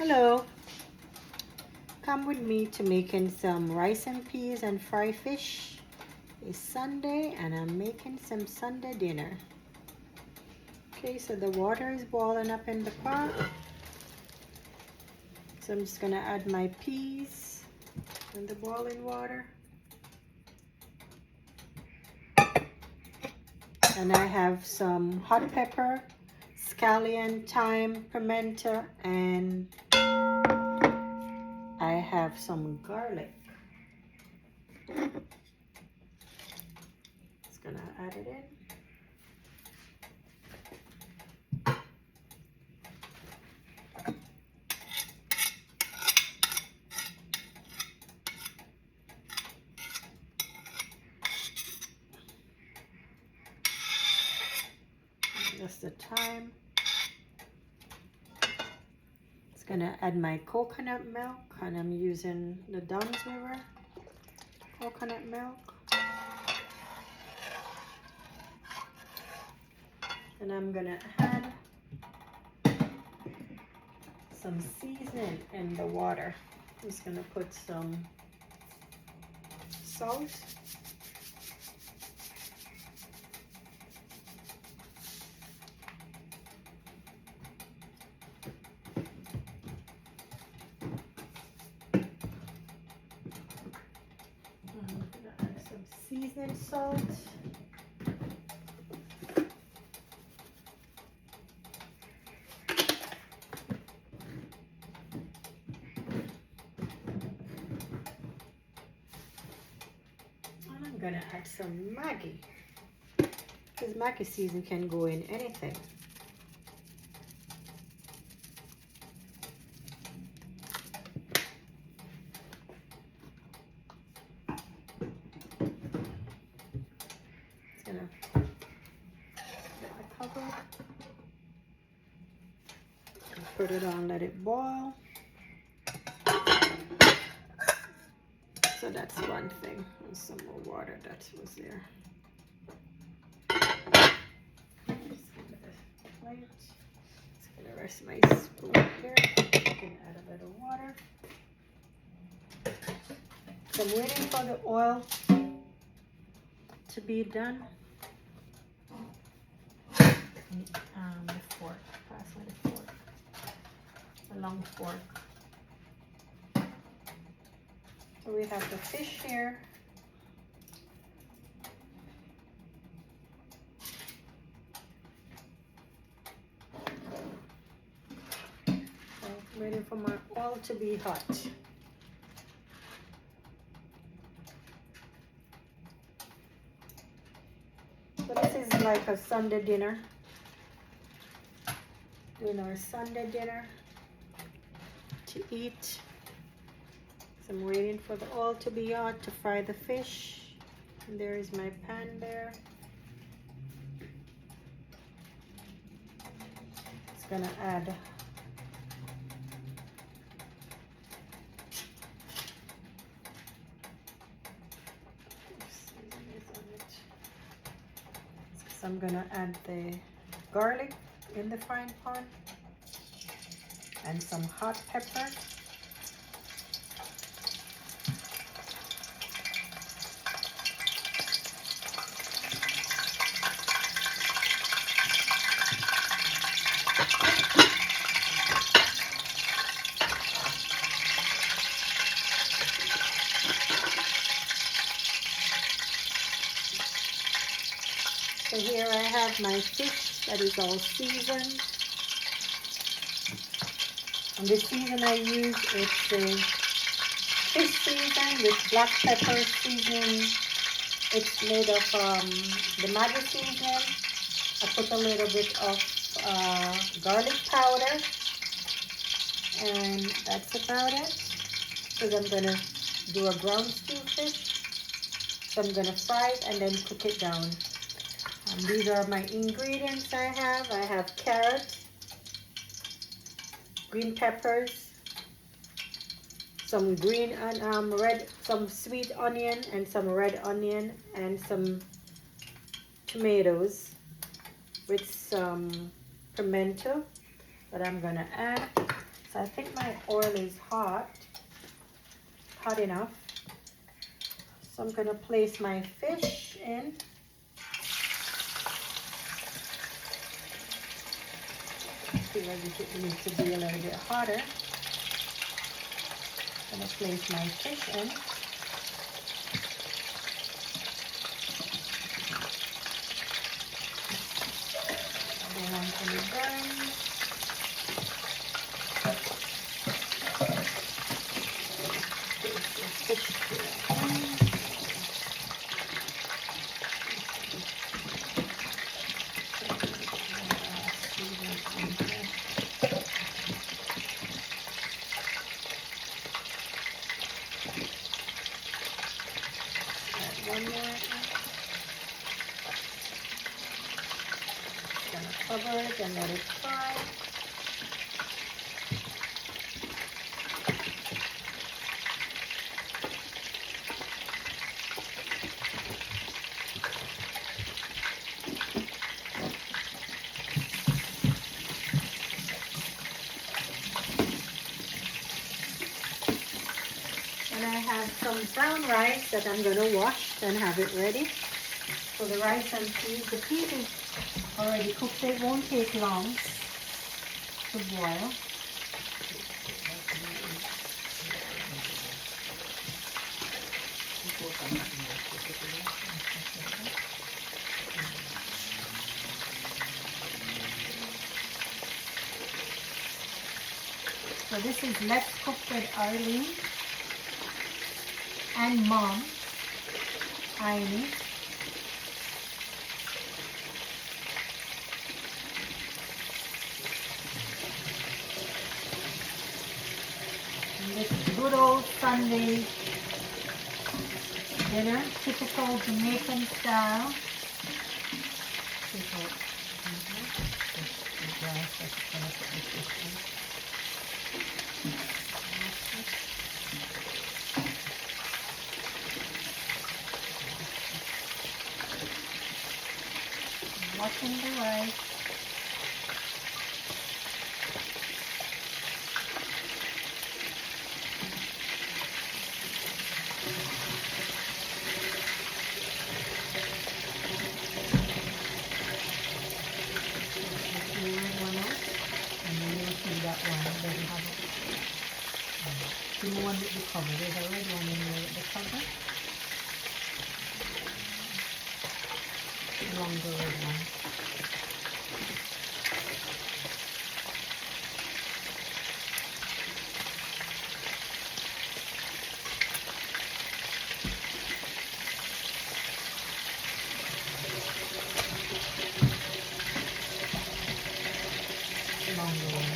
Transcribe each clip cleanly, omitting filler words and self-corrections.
Hello, come with me to making some rice and peas and fry fish. It's Sunday and I'm making some Sunday dinner. Okay, so the water is boiling up in the pot. So I'm just gonna add my peas in the boiling water. And I have some hot pepper, scallion, thyme, pimento, and I have some garlic. Just gonna add it in. Just the thyme. It's gonna add my coconut milk, and I'm using the Dunn's River coconut milk. And I'm gonna add some seasoning in the water. I'm just gonna put some salt. I'm gonna add some seasoned salt. And I'm gonna add some Maggi, because Maggi season can go in anything. Just gonna get my cover and put it on, let it boil. So that's one thing. And some more water that was there. Just gonna rest my spoon here. I can add a little water. So I'm waiting for the oil to be done. The fork. Pass me the fork. A long fork. So we have the fish here. So I'm waiting for my oil to be hot. So this is like a Sunday dinner. Doing our Sunday dinner to eat. So I'm waiting for the oil to be hot to fry the fish. And there is my pan there. It's gonna add so I'm gonna add the garlic in the frying pan and some hot pepper. So here I have my fish that is all seasoned. And the season I use is the fish season with black pepper seasoning. It's made of the Maggi seasoning. I put a little bit of garlic powder. And that's about it. Because I'm going to do a brown stew fish. So I'm going to fry it and then cook it down. These are my ingredients I have. I have carrot, green peppers, some green and some sweet onion and some red onion, and some tomatoes with some pimento that I'm gonna add. So I think my oil is hot enough. So I'm going to place my fish in. I feel as if it needs to be a little bit hotter. I'm going to place my fish in. I don't want any burns. One more. Gonna cover it and let it fry. And I have some brown rice that I'm gonna wash and have it ready. So the rice and peas, the peas is already cooked. It won't take long to boil. So this is Let's Cook with Arlene and Mom, Aini. And this good old Sunday dinner, typical Jamaican style. Watching the rice. The one with the cover, there's a red one in there with the cover. Longer red one. Longer one.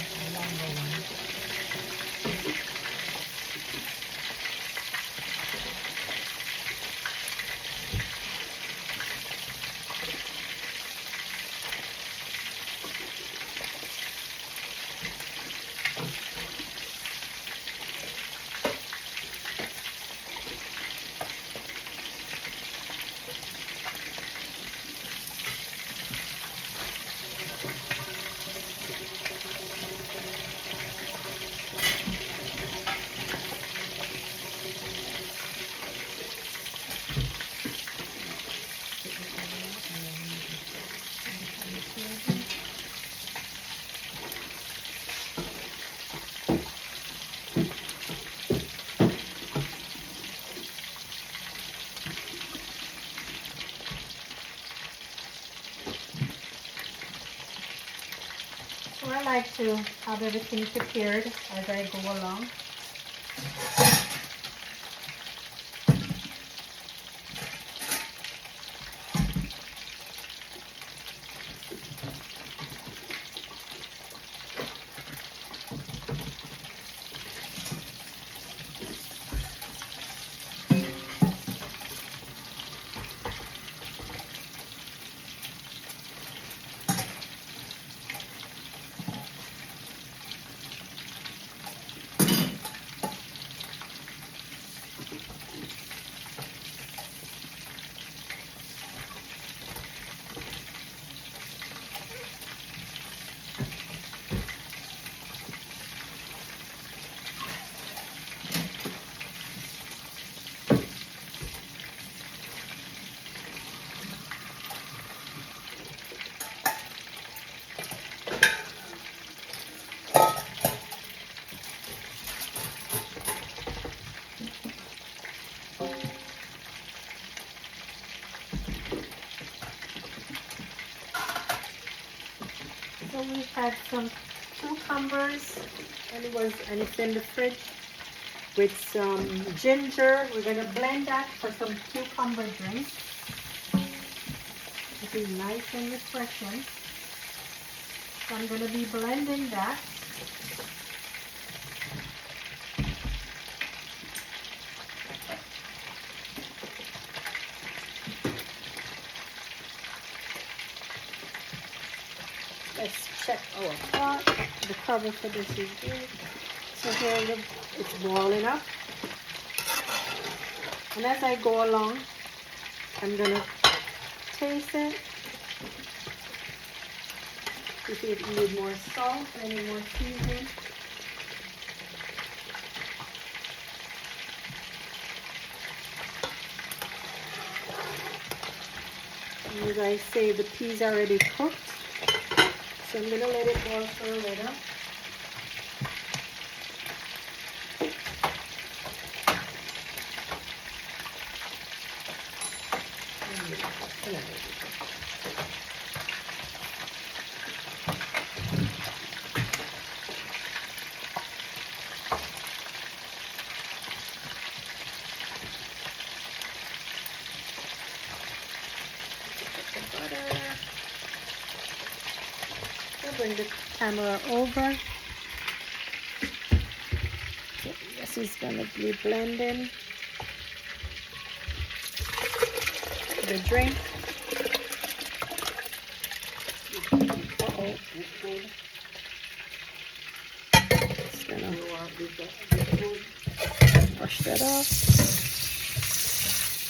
So I like to have everything prepared as I go along. had some cucumbers, and it's in the fridge with some ginger. We're gonna blend that for some cucumber drink. It is nice and refreshing. So I'm gonna be blending that. Let's check our pot. The cover for this is good. So here it's boiling up. And as I go along, I'm gonna taste it. To see if it needs more salt, any more seasoning. And as I say, the peas are already cooked. So I'm gonna let it boil for a little. Butter. I'll bring the camera over. This is gonna be blending the drink. Just gonna wash that off.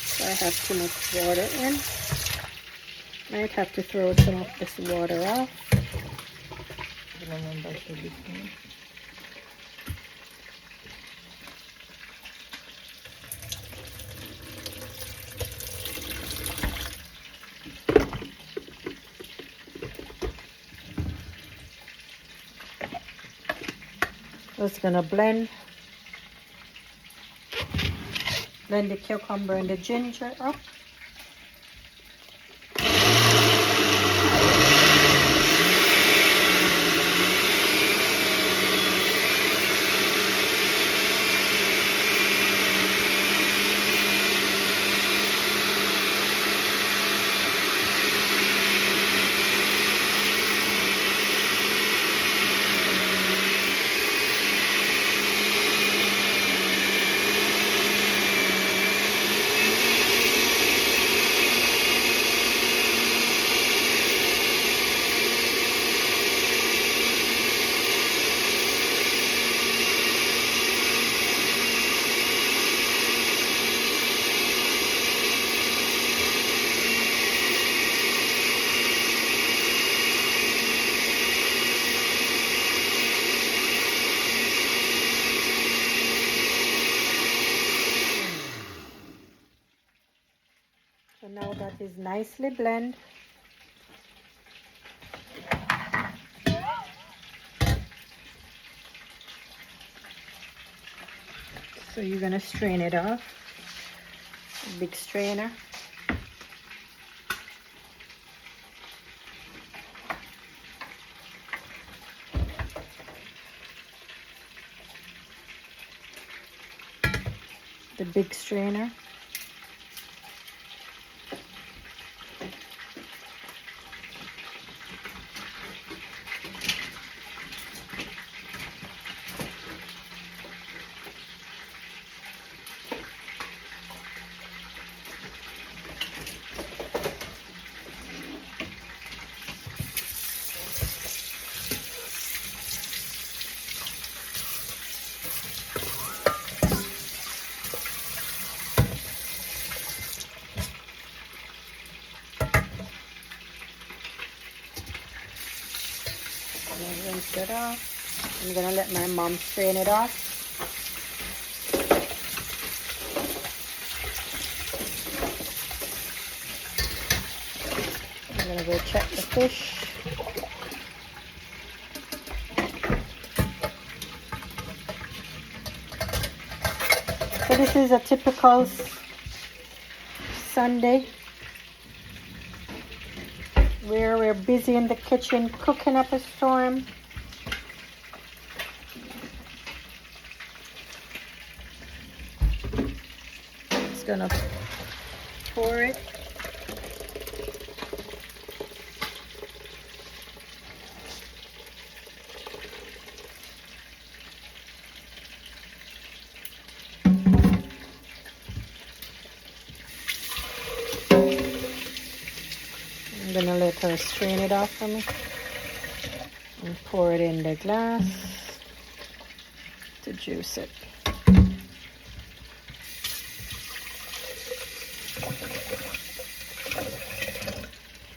So I have too much water in. Might have to throw some of this water off. Just gonna blend the cucumber and the ginger up. So now that is nicely blended. So you're gonna strain it off. A big strainer. The big strainer. Rinse it off. I'm gonna let my mom strain it off. I'm gonna go check the fish. So this is a typical Sunday where we're busy in the kitchen cooking up a storm. Just gonna pour it. I'm gonna let her strain it off for me and pour it in the glass to juice it.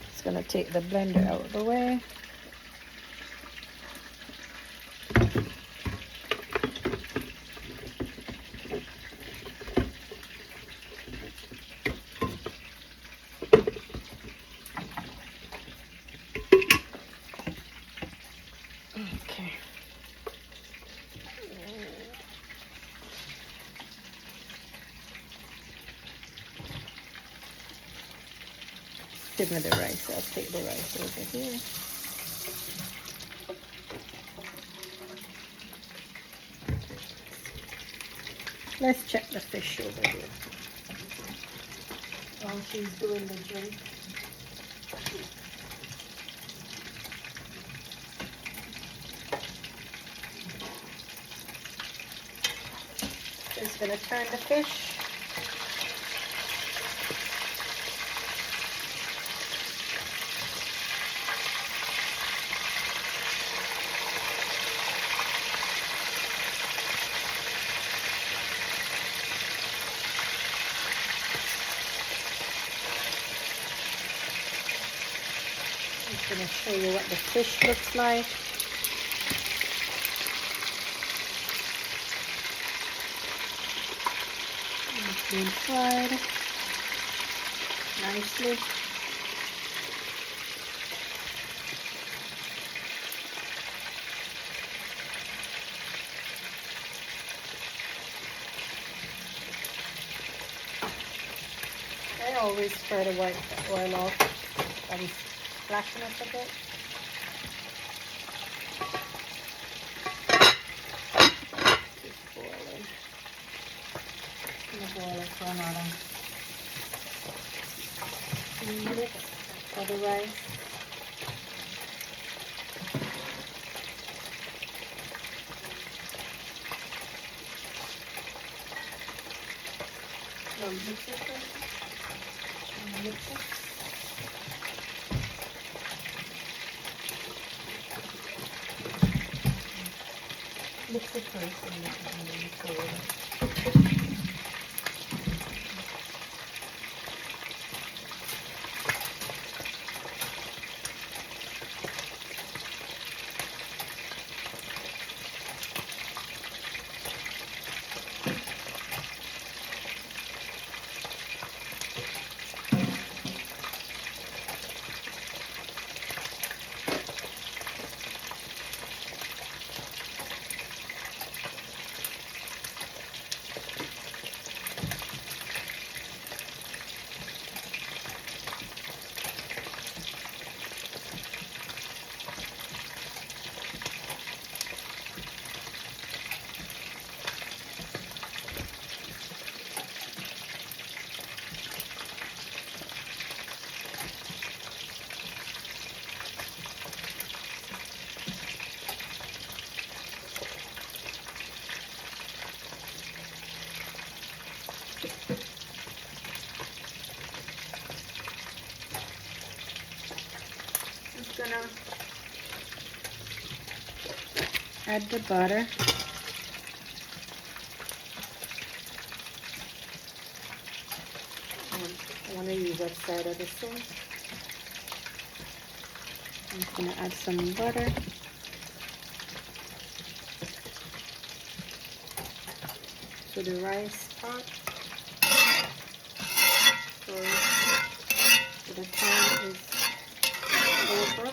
Just gonna take the blender out of the way. Okay. Give me the rice. I'll take the rice over here. Let's check the fish over here while she's doing the drink. Just gonna turn the fish. I'm going to show you what the fish looks like. It's been fried nicely. I always try to wipe the oil off and splashing it a bit. Just boiling. I'm gonna boil it for another 2 minutes for the rice. No, mix it first. Mix it. Mix it first and then pour it. Just gonna add the butter. I want to use that side of the sink. I'm just gonna add some butter. To the rice pot. So the pan is over.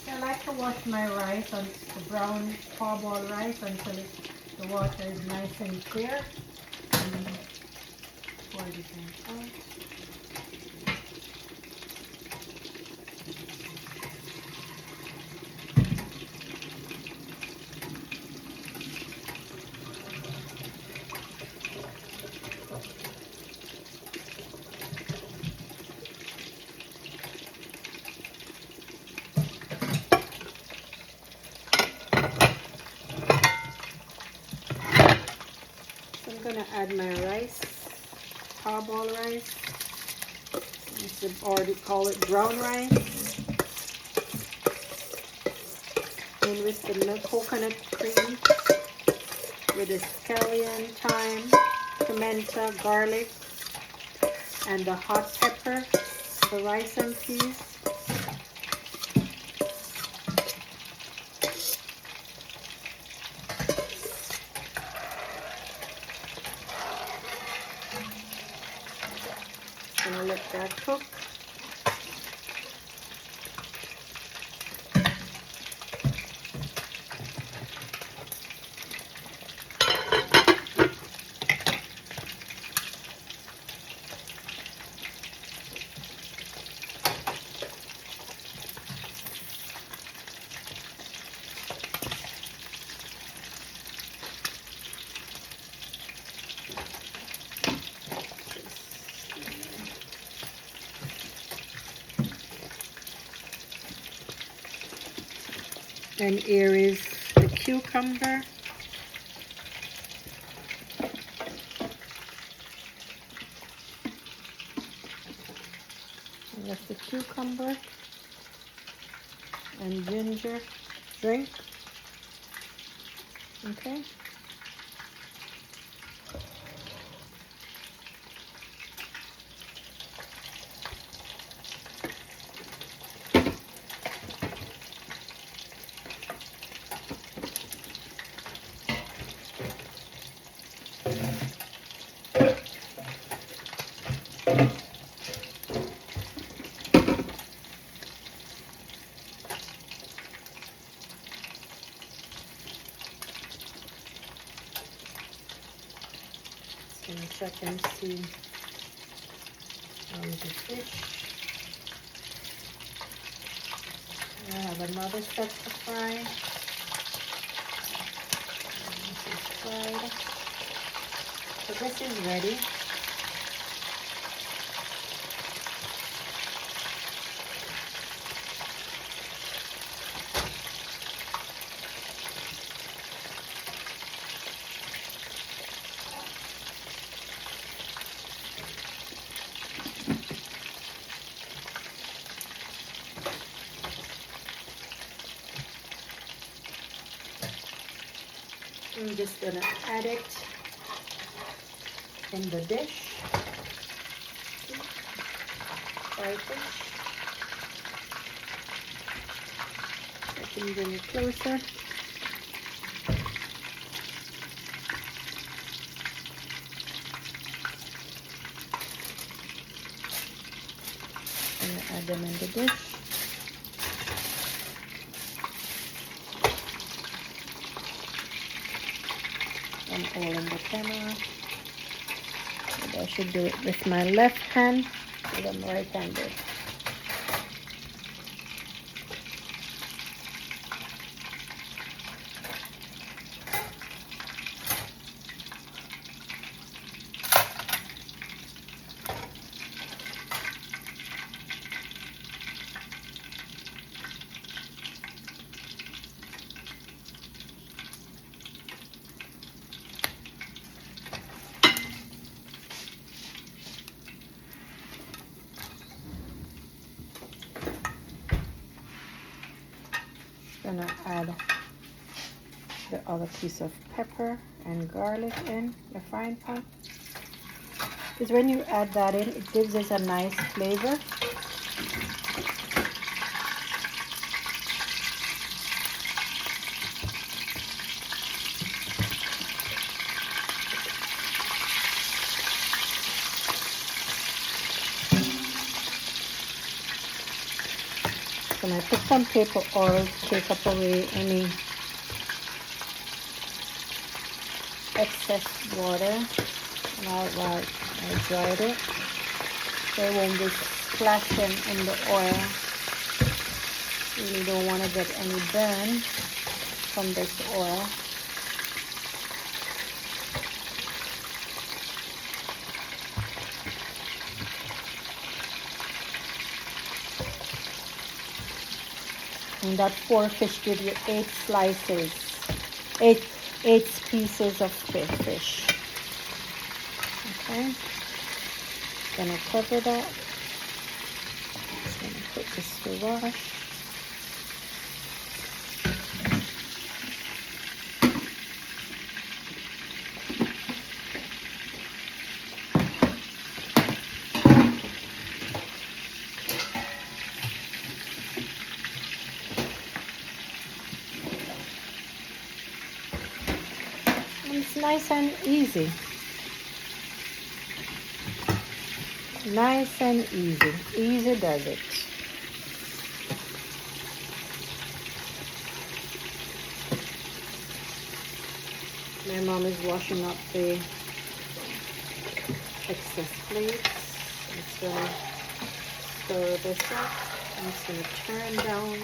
I like to wash my rice, on the brown parboiled rice, until the water is nice and clear. And pour it out. I'm gonna add my rice, parboiled rice. Or they call it brown rice. And with the milk coconut cream, with the scallion, thyme, pimento, garlic, and the hot pepper, the rice and peas. Gonna let that cook. And here is the cucumber. And that's the cucumber and ginger drink. Okay. Gonna check and see the fish. I have another set to fry. This is fried. So this is ready. I'm just gonna add it in the dish. Fried fish. I can bring it closer. I'm gonna add them in the dish. I'm all in the camera. Maybe I should do it with my left hand, because I'm right-handed. Gonna add the other piece of pepper and garlic in the frying pan. Because when you add that in, it gives us a nice flavor. And I put some paper oil to take up away any excess water. And I dried it, so it won't be splashing in the oil. Really don't want to get any burn from this oil. And that 4 fish gives you 8 slices, 8 pieces of fish. Okay, gonna cover that. Just gonna put this to wash. It's nice and easy. Nice and easy. Easy does it. My mom is washing up the excess plates. I'm just gonna stir this up. I'm just gonna turn down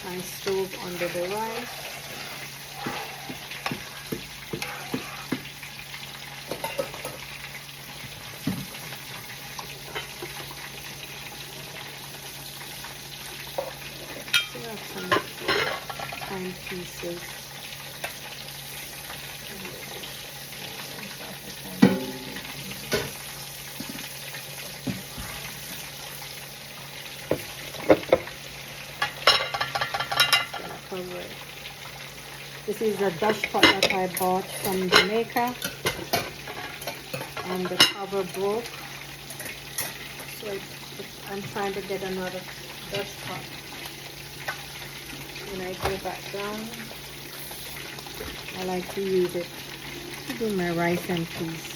my stove under the rice. Some fine pieces. Cover it. This is a Dutch pot that I bought from Jamaica, and the cover broke, so I'm trying to get another Dutch pot. When I go back down, I like to use it to do my rice and peas.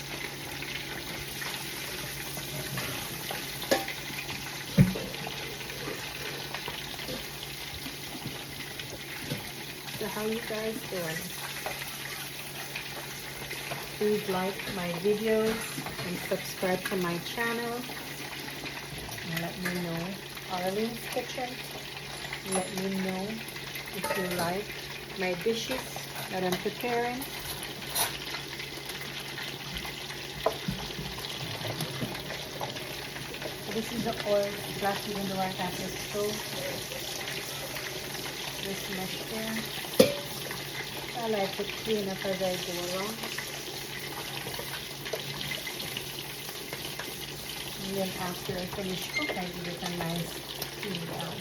So how you guys doing? Please like my videos and subscribe to my channel. And let me know. Arlene's Kitchen. Let me know if you like my dishes that I'm preparing. So this is the oil left even though I have this stove. This mesh there. I like to clean up as I go along. And then after I finish cook, I give it a nice clean down.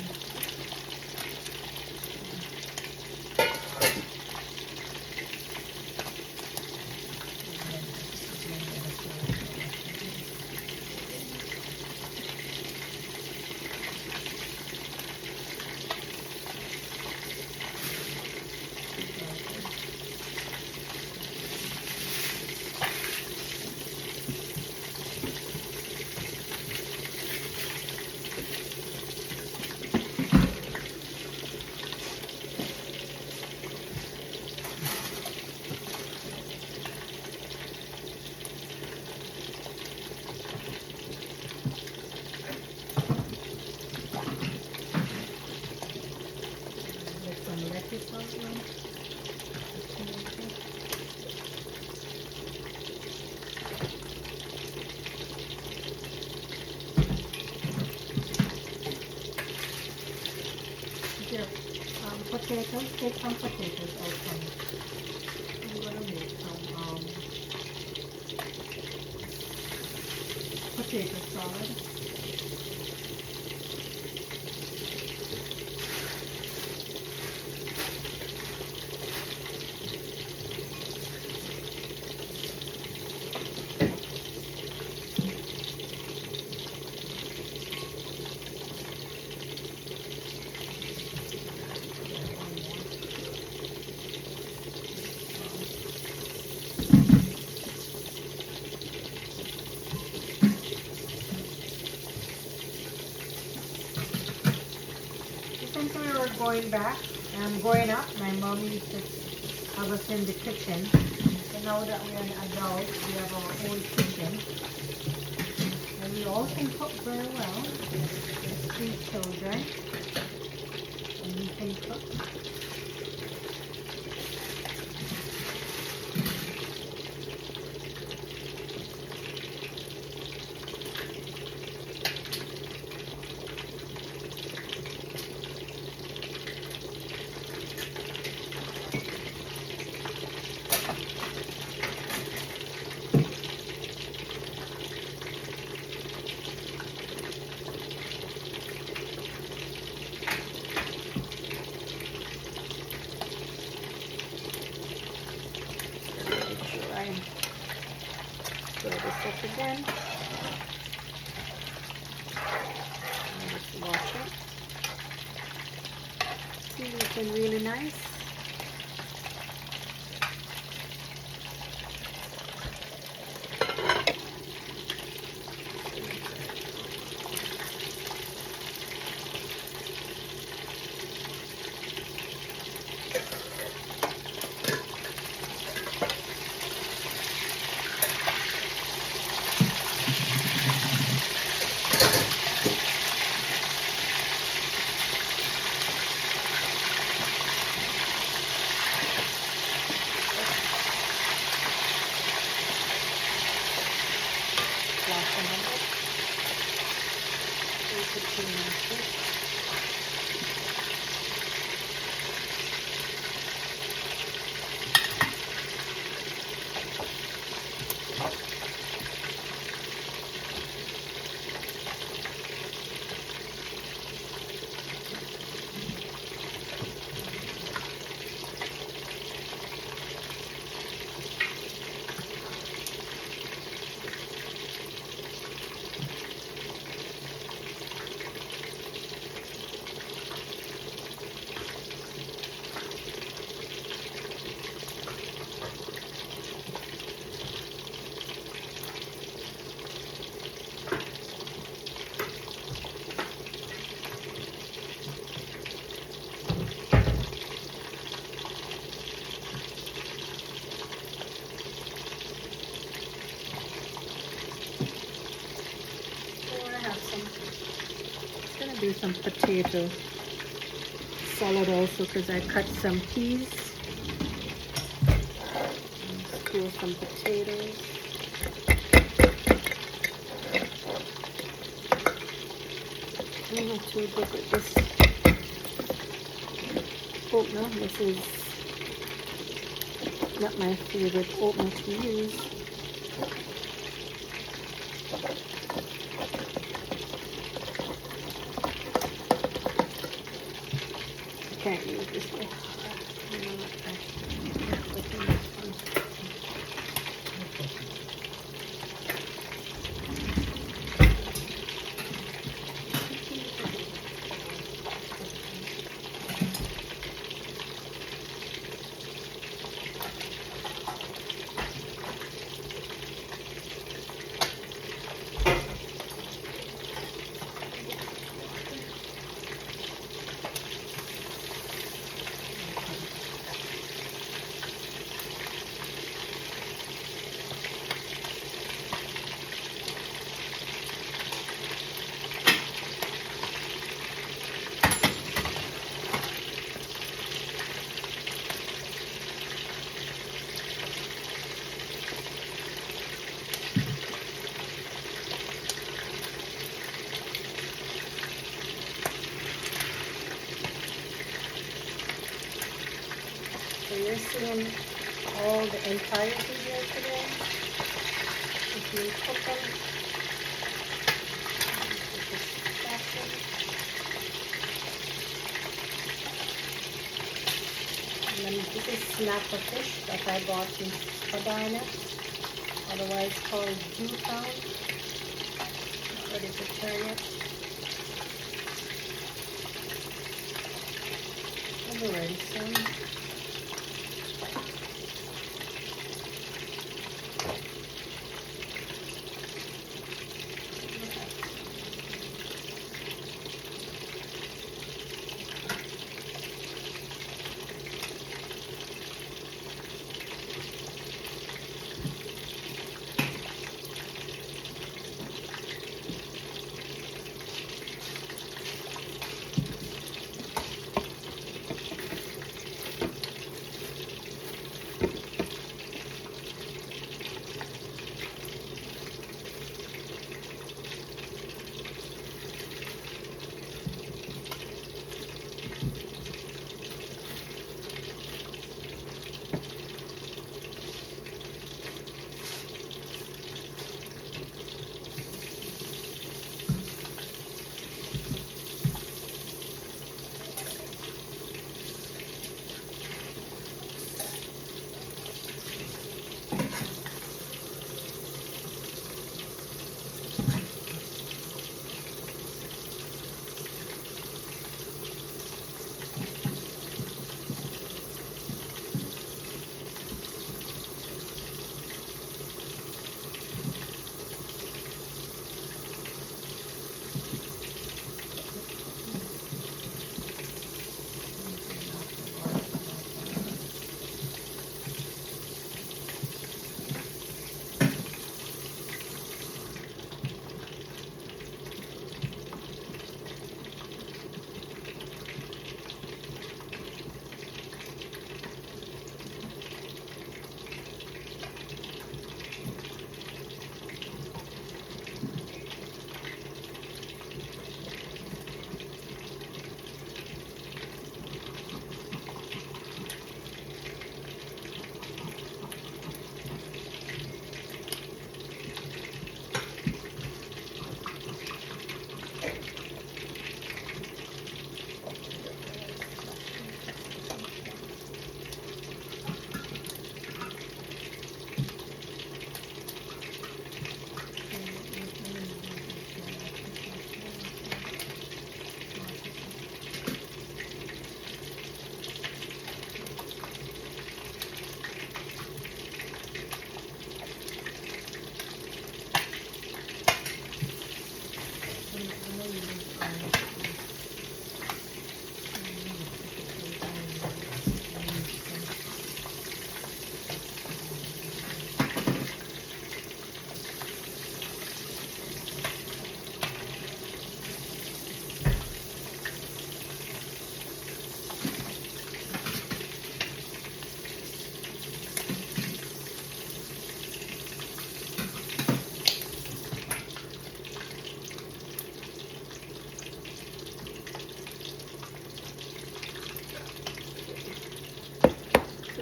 Potatoes, take some potatoes also. I'm gonna make some potato salad. since we were going growing up, my mom used to have us in the kitchen. So now that we are adults, we have our own kitchen. And we all can cook very well. There's 3 children. And we can cook. Stir this up again. And just wash it. See, looking really nice. Do some potato salad also because I cut some peas. Stir some potatoes. I'm not too good with this. Oatmeal. This is not my favorite oatmeal to use. Can't use this way. So you're seeing all the entirety here today. If you cook them, and then this is snapper fish that I bought in Spadina, otherwise called Jewtown. Not ready to turn it. I'll be ready soon.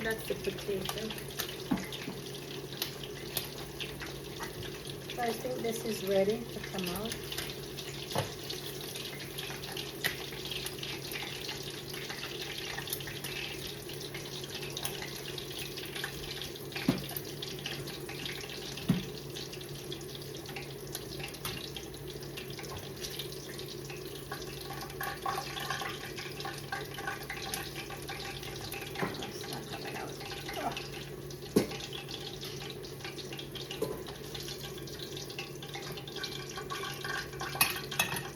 That's the potato. So I think this is ready to come out. It's not coming out. Oh.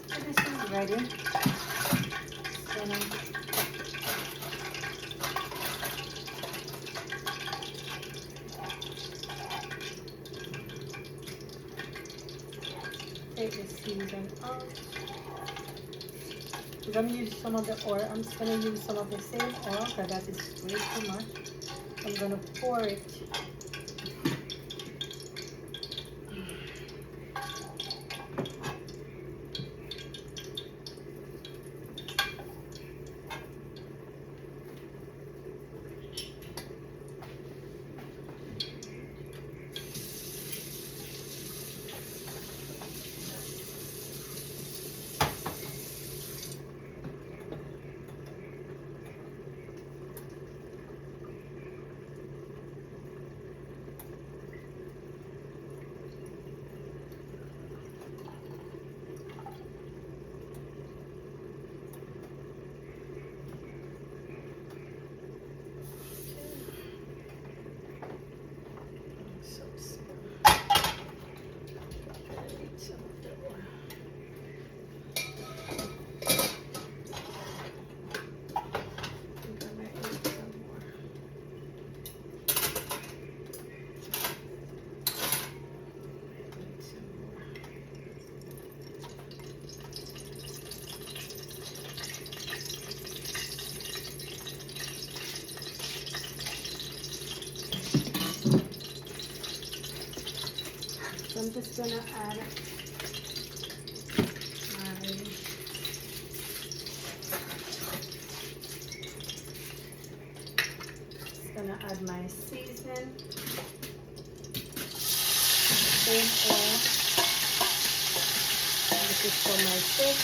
So this is ready. Gonna take the season out. I'm gonna use some of the oil. I'm just gonna use some of the same oil because that is way too much. I'm gonna pour it. So small. Gonna need some of the oil. I'm gonna need some more. Need some more. So I'm just gonna add my seasoning, same oil. And this is for my fish.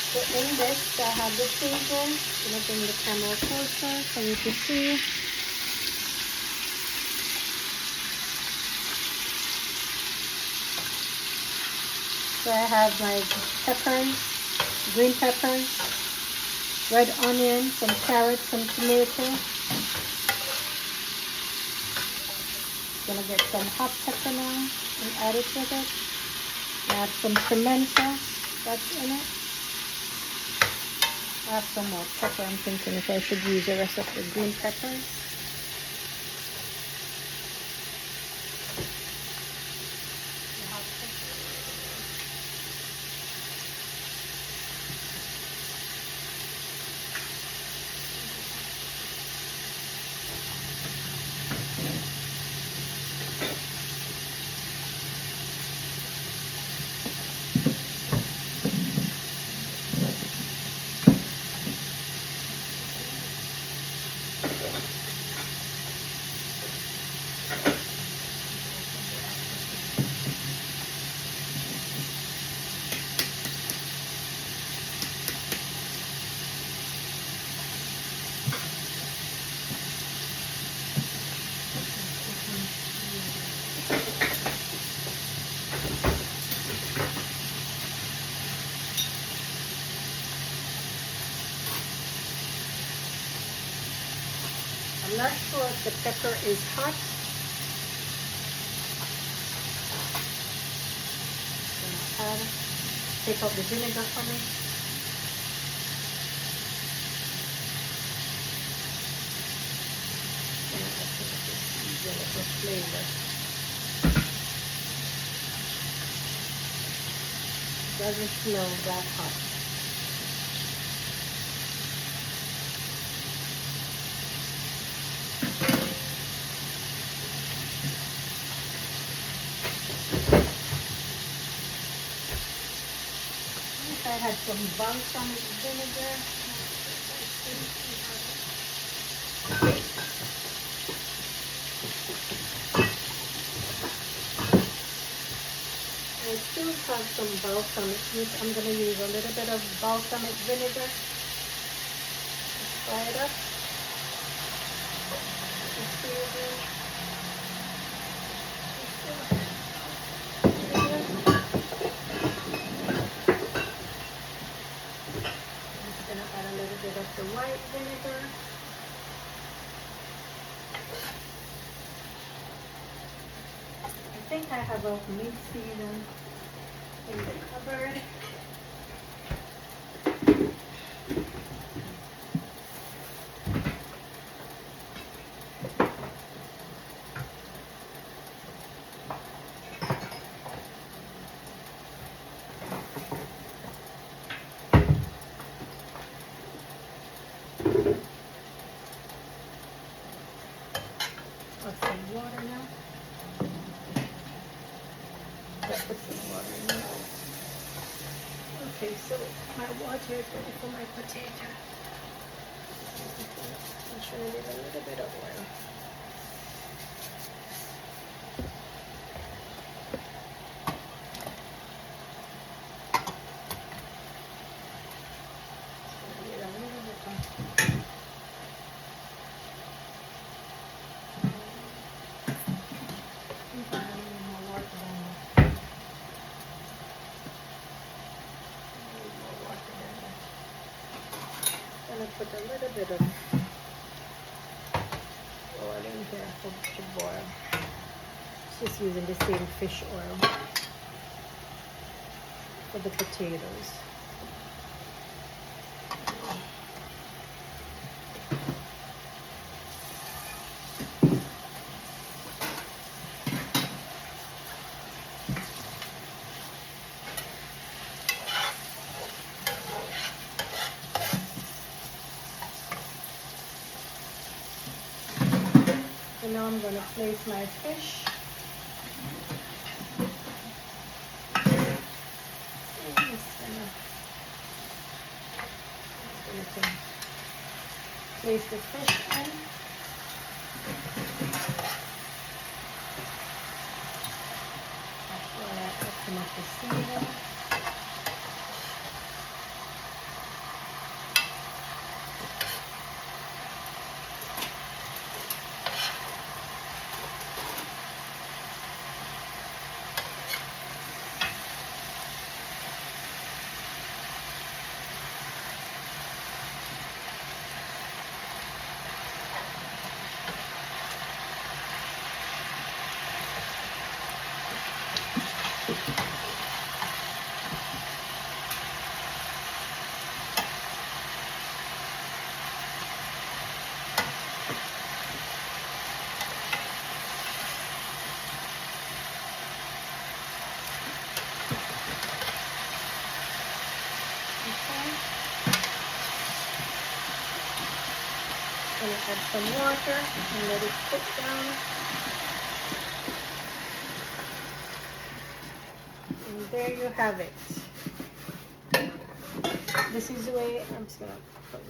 So in this, I have the season. I'm gonna bring the camera closer for you to see. So I have my peppers, green peppers, red onion, some carrots, some tomato. Gonna get some hot pepper now and add it with it. Add some pimento that's in it. Add some more pepper. I'm thinking if I should use the rest of the green peppers. I'm not sure if the pepper is hot. Take out the vinegar for me. Vinegar flavor. Doesn't smell that hot. had some balsamic vinegar. I still have some balsamic. I'm going to use a little bit of balsamic vinegar. Fry it up. The white vinegar. I think I have a meat season in the cupboard. Some water now. Let's put some water in there. Okay, so my water is ready for my potato. I'm trying to get a little bit of oil. Put a little bit of oil in here to boil. Just using the same fish oil for the potatoes. So now I'm going to place my fish. I'm just gonna place the fish in. While I open up the season. Gonna add some water and let it cook down. And there you have it. This is the way I'm just gonna put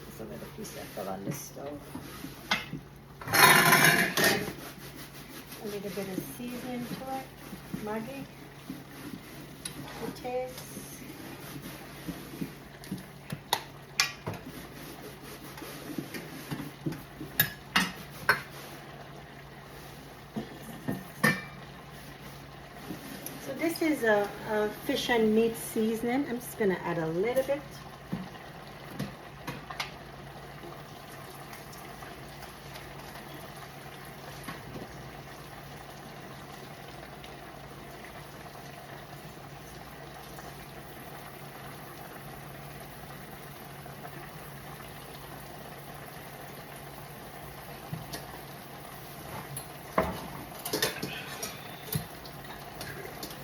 just a little piece I fell on the stove. A little bit of seasoning to it, Maggi, to taste. This is a fish and meat seasoning. I'm just going to add a little bit.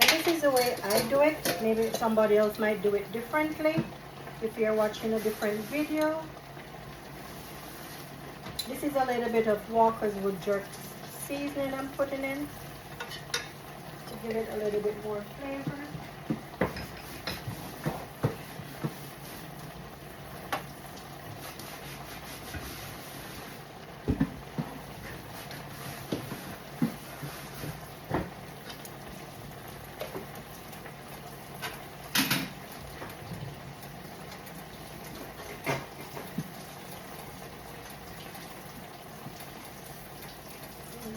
This is the way I do it. Maybe somebody else might do it differently if you're watching a different video. This is a little bit of Walker's Wood Jerk seasoning I'm putting in to give it a little bit more flavor.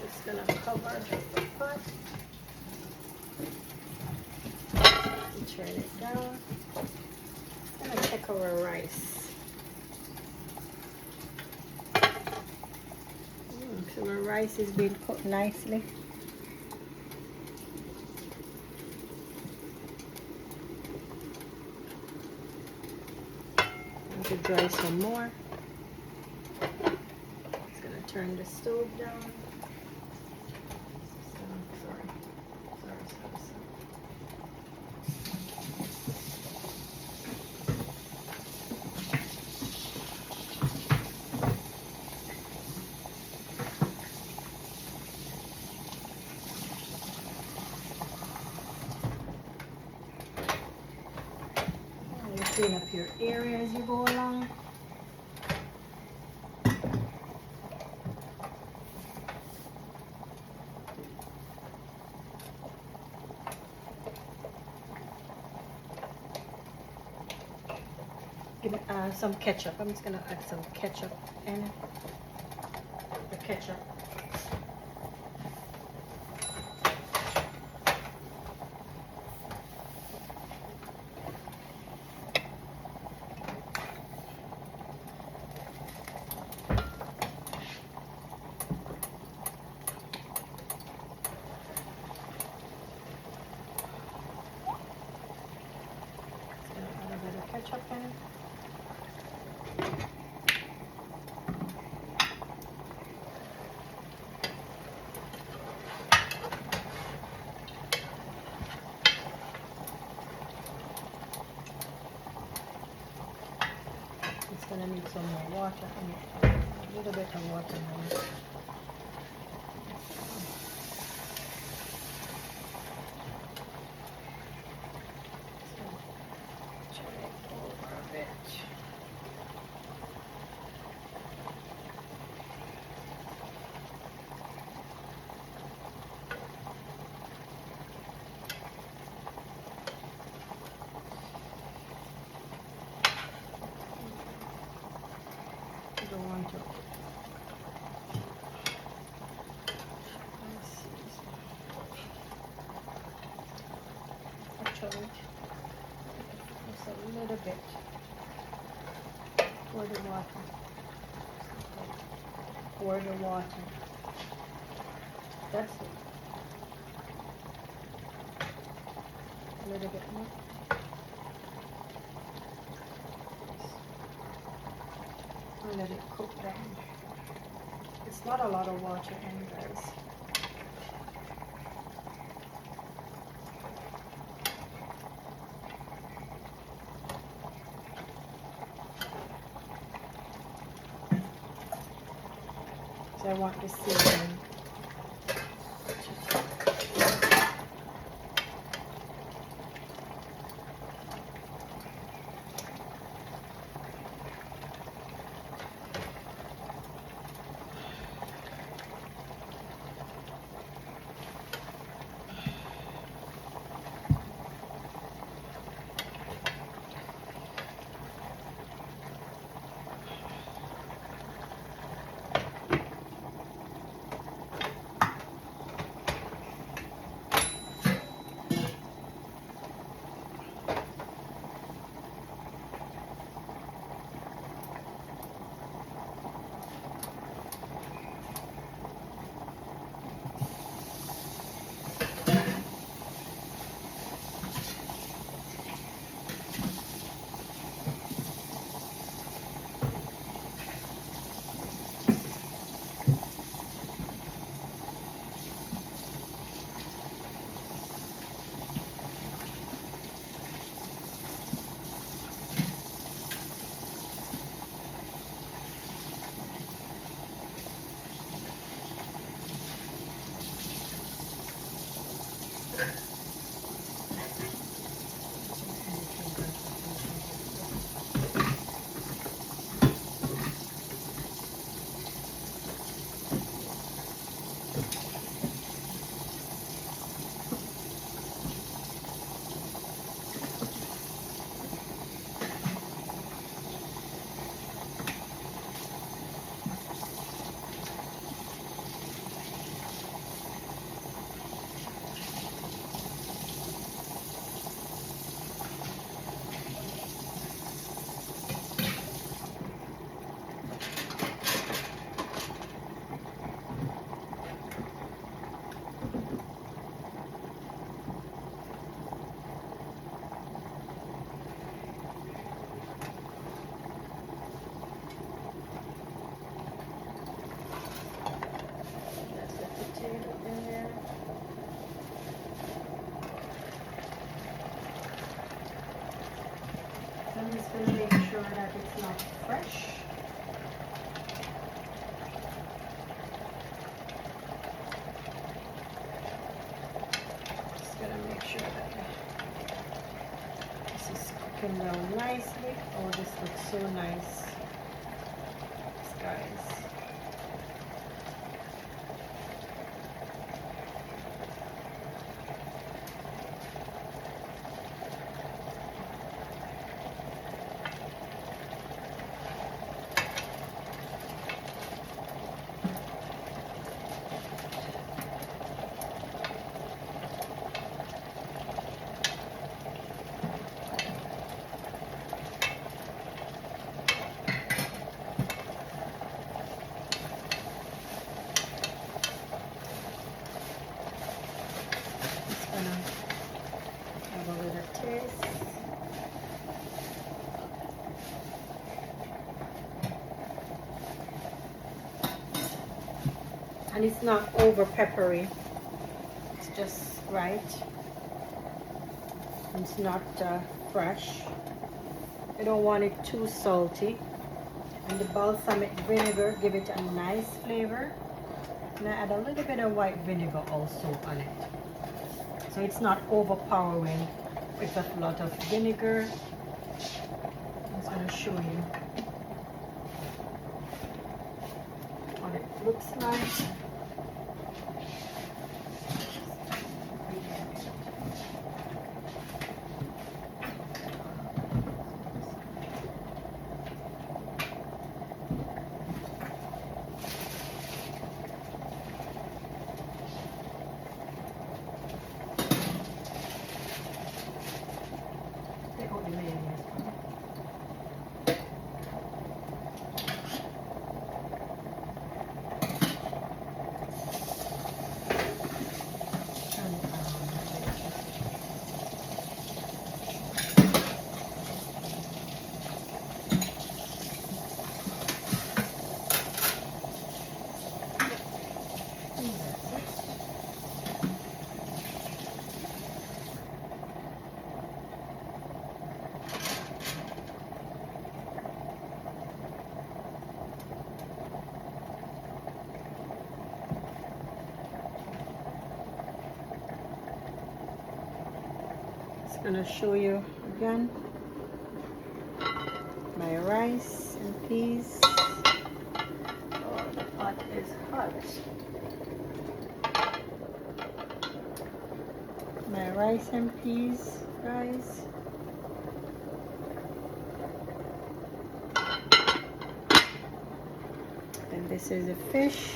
just gonna cover the pot. Turn it down. I'm gonna check our rice. So our rice is being cooked nicely. I'm going to dry some more. Just gonna turn the stove down. Sorry. You clean up your area as you go along. Give me some ketchup. I'm just gonna add some ketchup in it. The ketchup. Ketchup in it. It's gonna need some more water in it. A little bit of water in it. Don't want to. Actually, just a little bit for the water. Pour the water. That's it. A little bit more. And let it cook down. It's not a lot of water in, guys. So I want the seasoning. that it's not fresh. Just gonna make sure that this is cooking down nicely. Oh, this looks so nice, guys. Have a little taste. And it's not over peppery. It's just right. It's not fresh. I don't want it too salty. And the balsamic vinegar give it a nice flavor. And I add a little bit of white vinegar also on it. So it's not overpowering with a lot of vinegar. I'm just going to show you what it looks like. Gonna show you again my rice and peas. Oh, the pot is hot. My rice and peas, guys. And this is a fish.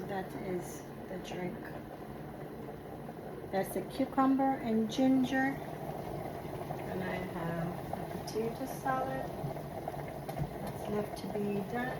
That is the drink. That's the cucumber and ginger. And I have a potato salad that's left to be done.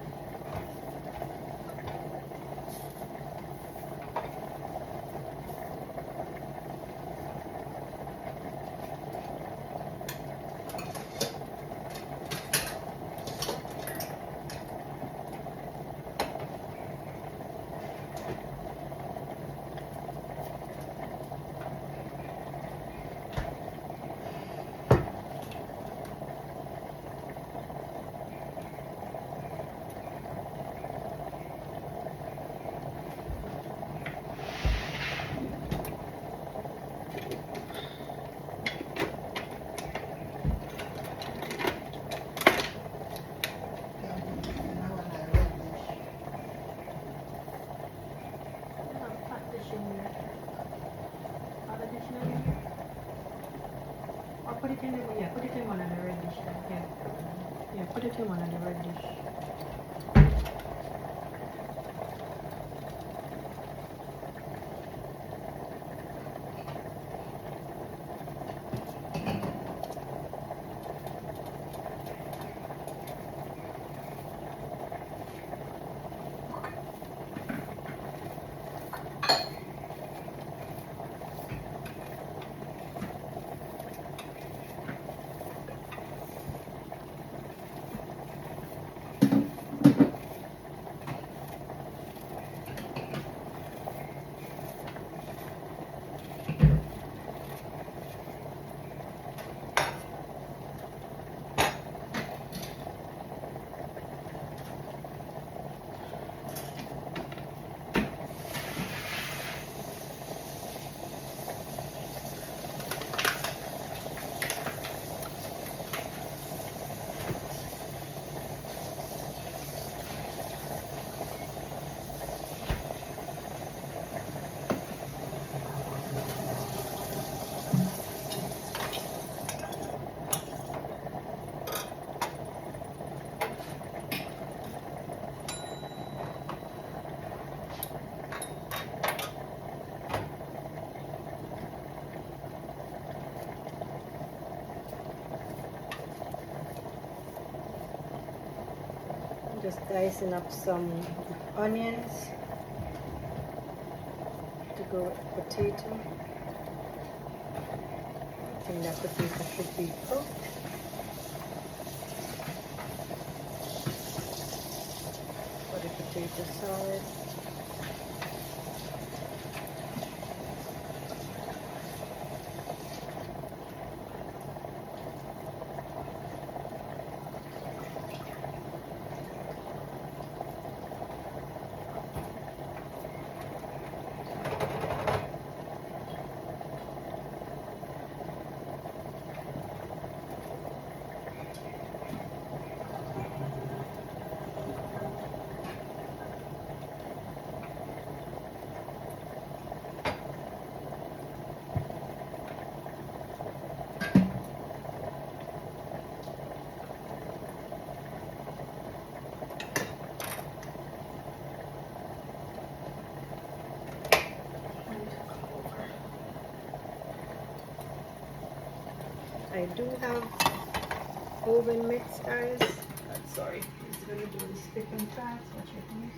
Put it in the, yeah, put it in one of the red dish. Yeah, put it in one of the red dish. Just dicing up some onions to go with the potato. I think that potato should be cooked. For the potato salad. I do have oven mitts, guys. Sorry, it's going to do this quick and fast. Watch your hands.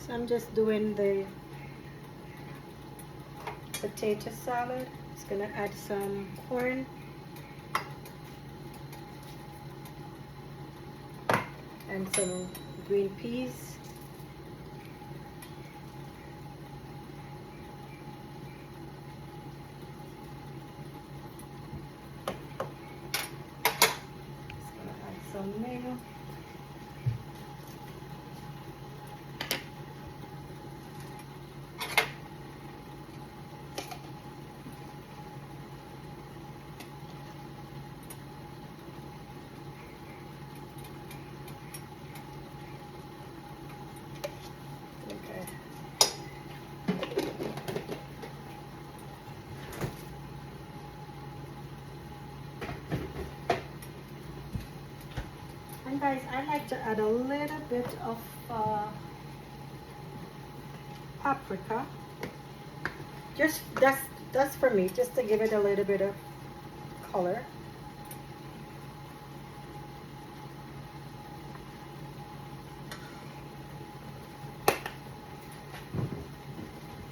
So I'm just doing the potato salad. Just gonna add some corn and some green peas. Just gonna add some mayo. And guys, I like to add a little bit of paprika. Just that's for me, just to give it a little bit of color.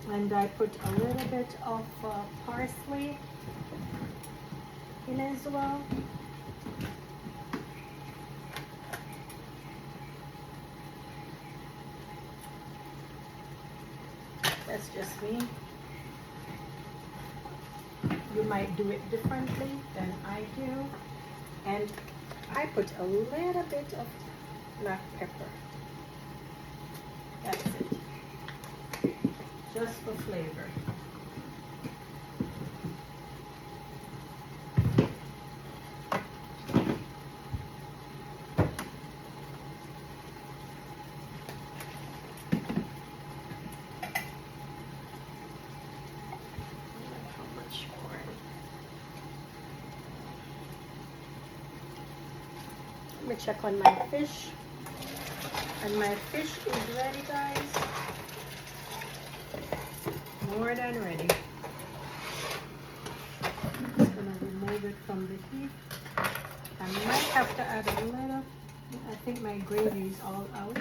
And I put a little bit of parsley in as well. That's just me. You might do it differently than I do. And I put a little bit of black pepper. That's it. Just for flavor. Let me check on my fish. And my fish is ready, guys. More than ready. Just gonna remove it from the heat. I might have to add a little. I think my gravy is all out.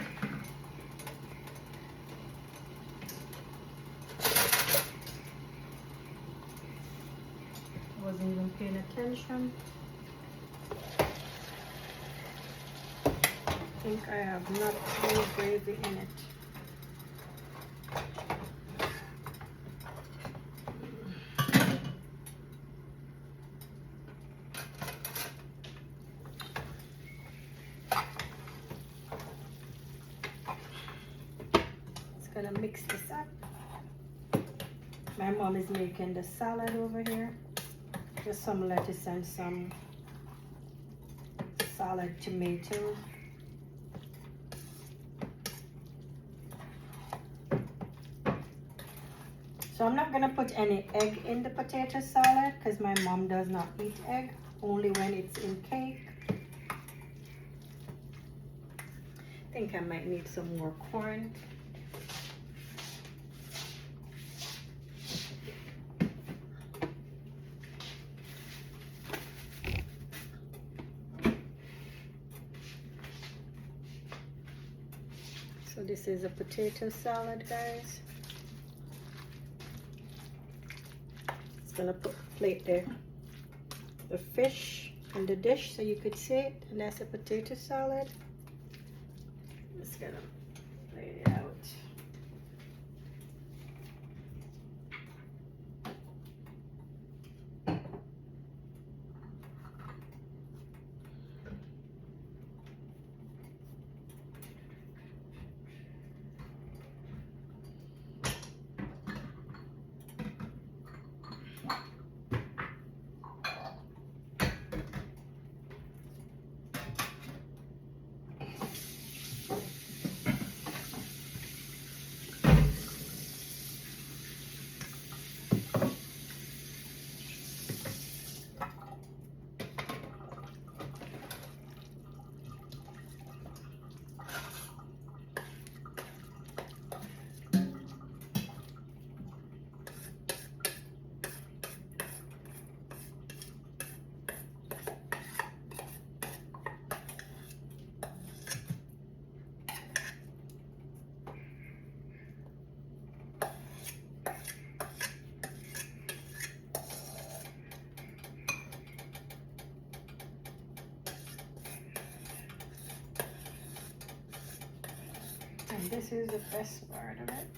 Wasn't even paying attention. I think I have not any gravy in it. It's gonna gonna mix this up. My mom is making the salad over here. Just some lettuce and some salad tomato. So I'm not gonna put any egg in the potato salad because my mom does not eat egg, only when it's in cake. I think I might need some more corn. So this is a potato salad, guys. It's gonna plate the fish in the dish so you could see it, and that's a potato salad. Just gonna lay it out. And this is the best part of it.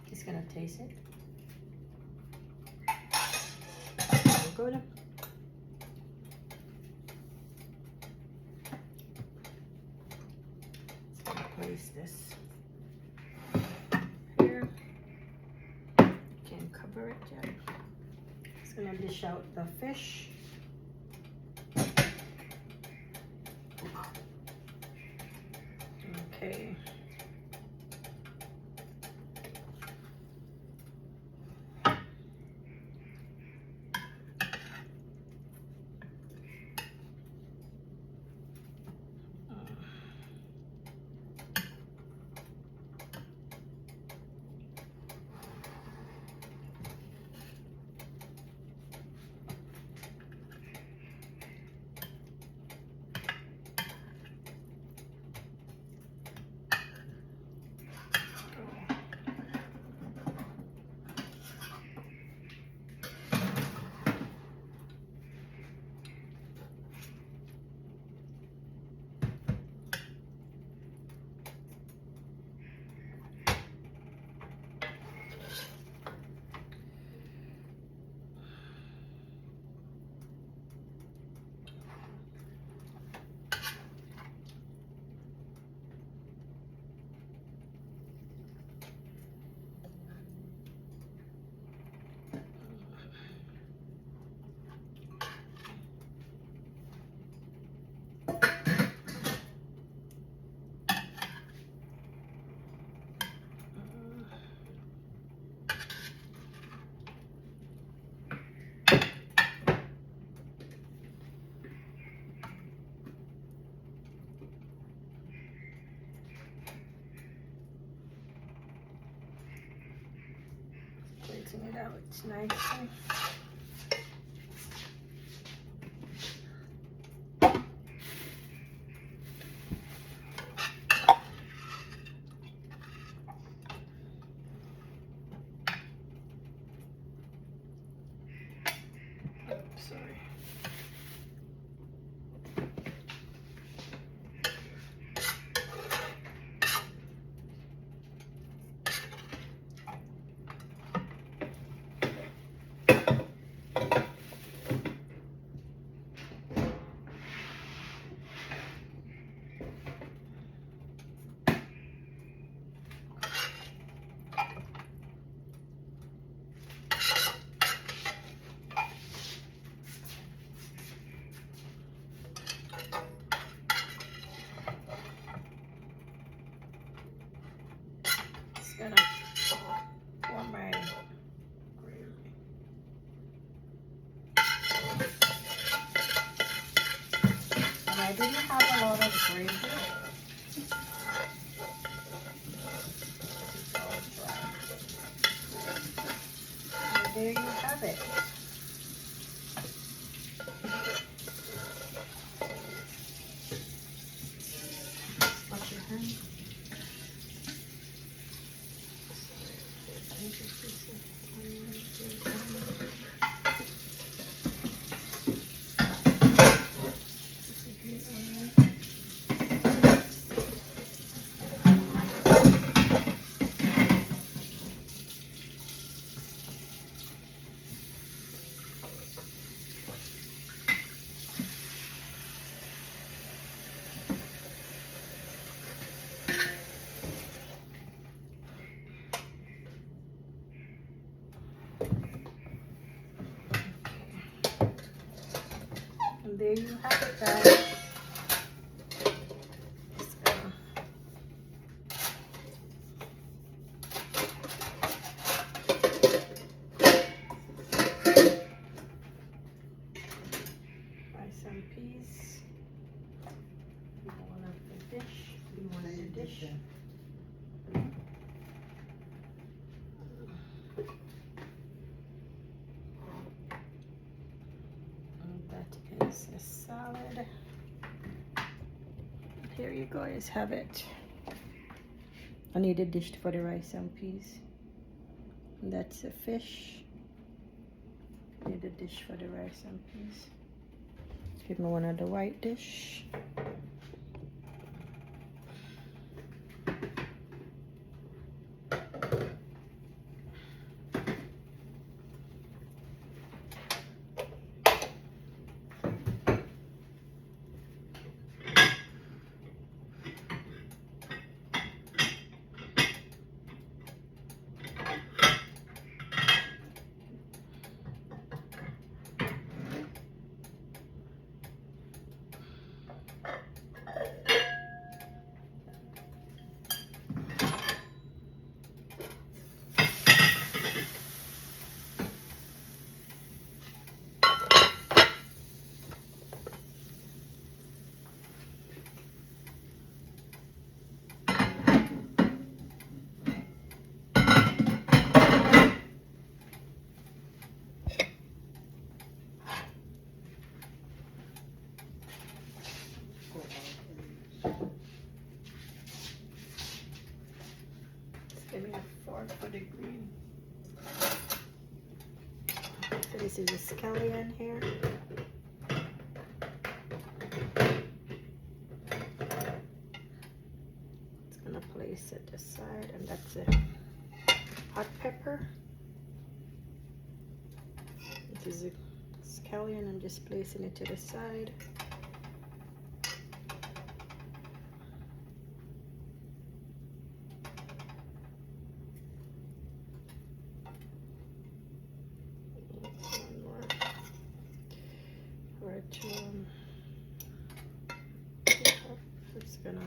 Just gonna taste it. Good. Just gonna place this here. Can't cover it yet. Just gonna dish out the fish. Okay. Plating it out nicely. Sorry. I didn't have a lot of gravy. It's all dry. And there you have it. Wash your hands. And there you have it, guys. Just gonna rice and peas. One of the dish. One of the dish. And that is a salad. Here you guys have it. I need a dish for the rice and peas. And that's a fish. Need a dish for the rice and peas. Give me one of the white dish. Give me a fork for the green. So this is a scallion here. It's gonna place it aside, and that's a hot pepper. This is a scallion. I'm just placing it to the side. It's gonna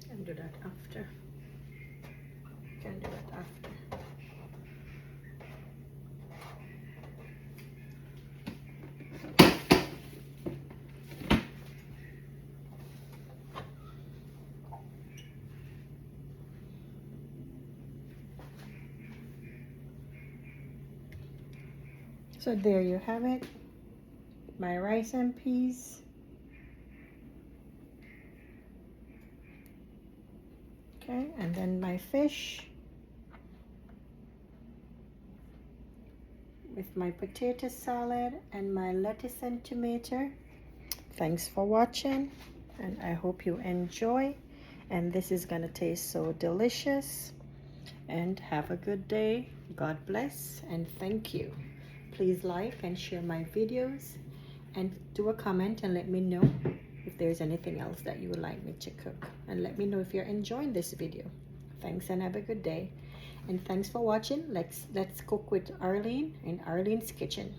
and do that after. Can do that after. So there you have it, my rice and peas. Okay, and then my fish with my potato salad and my lettuce and tomato. Thanks for watching, and I hope you enjoy. And this is gonna taste so delicious. And have a good day. God bless and thank you. Please like and share my videos, and do a comment and let me know if there's anything else that you would like me to cook, and let me know if you're enjoying this video. Thanks and have a good day, and thanks for watching. Let's cook with Arlene in Arlene's Kitchen.